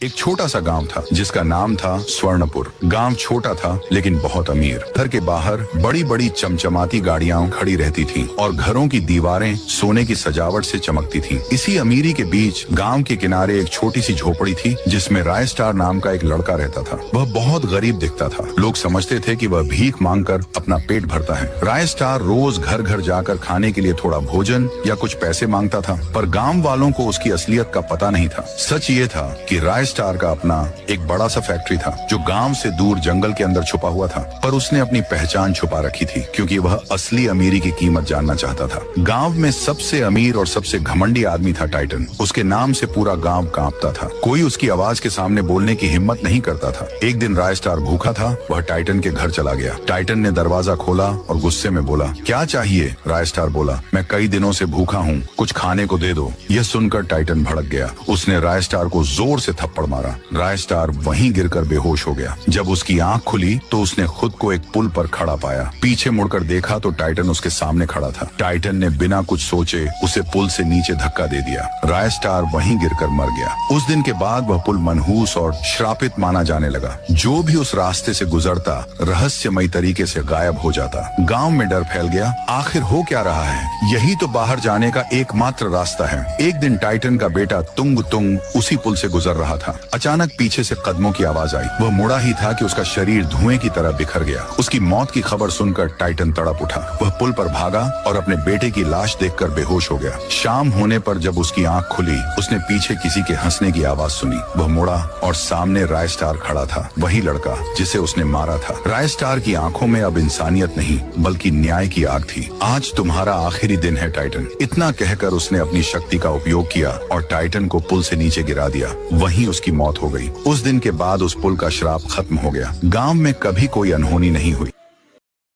एक छोटा सा गांव था जिसका नाम था स्वर्णपुर। गांव छोटा था लेकिन बहुत अमीर। घर के बाहर बड़ी बड़ी चमचमाती गाड़ियां खड़ी रहती थीं और घरों की दीवारें सोने की सजावट से चमकती थीं। इसी अमीरी के बीच गांव के किनारे एक छोटी सी झोपड़ी थी जिसमें राय स्टार नाम का एक लड़का रहता था। वह बहुत गरीब दिखता था। लोग समझते थे कि वह भीख मांगकर अपना पेट भरता है। राय स्टार रोज घर घर जाकर खाने के लिए थोड़ा भोजन या कुछ पैसे मांगता था, पर गांव वालों को उसकी असलियत का पता नहीं था। सच ये था कि राय स्टार का अपना एक बड़ा सा फैक्ट्री था जो गांव से दूर जंगल के अंदर छुपा हुआ था, पर उसने अपनी पहचान छुपा रखी थी क्योंकि वह असली अमीरी की कीमत जानना चाहता था। गांव में सबसे अमीर और सबसे घमंडी आदमी था टाइटन। उसके नाम से पूरा गांव कांपता था। कोई उसकी आवाज के सामने बोलने की हिम्मत नहीं करता था। एक दिन राय स्टार भूखा था। वह टाइटन के घर चला गया। टाइटन ने दरवाजा खोला और गुस्से में बोला, क्या चाहिए? राय स्टार बोला, मैं कई दिनों से भूखा हूँ, कुछ खाने को दे दो। यह सुनकर टाइटन भड़क गया। उसने राय स्टार को जोर से थप्पड़ मारा। राय स्टार वहीं गिरकर बेहोश हो गया। जब उसकी आंख खुली तो उसने खुद को एक पुल पर खड़ा पाया। पीछे मुड़कर देखा तो टाइटन उसके सामने खड़ा था। टाइटन ने बिना कुछ सोचे उसे पुल से नीचे धक्का दे दिया। राय स्टार वहीं गिरकर मर गया। उस दिन के बाद वह पुल मनहूस और श्रापित माना जाने लगा। जो भी उस रास्ते से गुजरता रहस्यमयी तरीके से गायब हो जाता। गांव में डर फैल गया। आखिर हो क्या रहा है? यही तो बाहर जाने का एकमात्र रास्ता है। एक दिन टाइटन का बेटा तुंग तुंग उसी पुल से गुजर रहा था। अचानक पीछे से कदमों की आवाज आई। वह मुड़ा ही था कि उसका शरीर धुएं की तरह बिखर गया। उसकी मौत की खबर सुनकर टाइटन तड़प उठा। वह पुल पर भागा और अपने बेटे की लाश देखकर बेहोश हो गया। शाम होने पर जब उसकी आंख खुली, उसने पीछे किसी के हंसने की आवाज सुनी। वह मुड़ा और सामने राय स्टार खड़ा था, वही लड़का जिसे उसने मारा था। राय स्टार की आंखों में अब इंसानियत नहीं बल्कि न्याय की आग थी। आज तुम्हारा आखिरी दिन है टाइटन। इतना कहकर उसने अपनी शक्ति का उपयोग किया और टाइटन को पुल से नीचे गिरा दिया। वहीं उसकी मौत हो गई। उस दिन के बाद उस पुल का श्राप खत्म हो गया। गांव में कभी कोई अनहोनी नहीं हुई।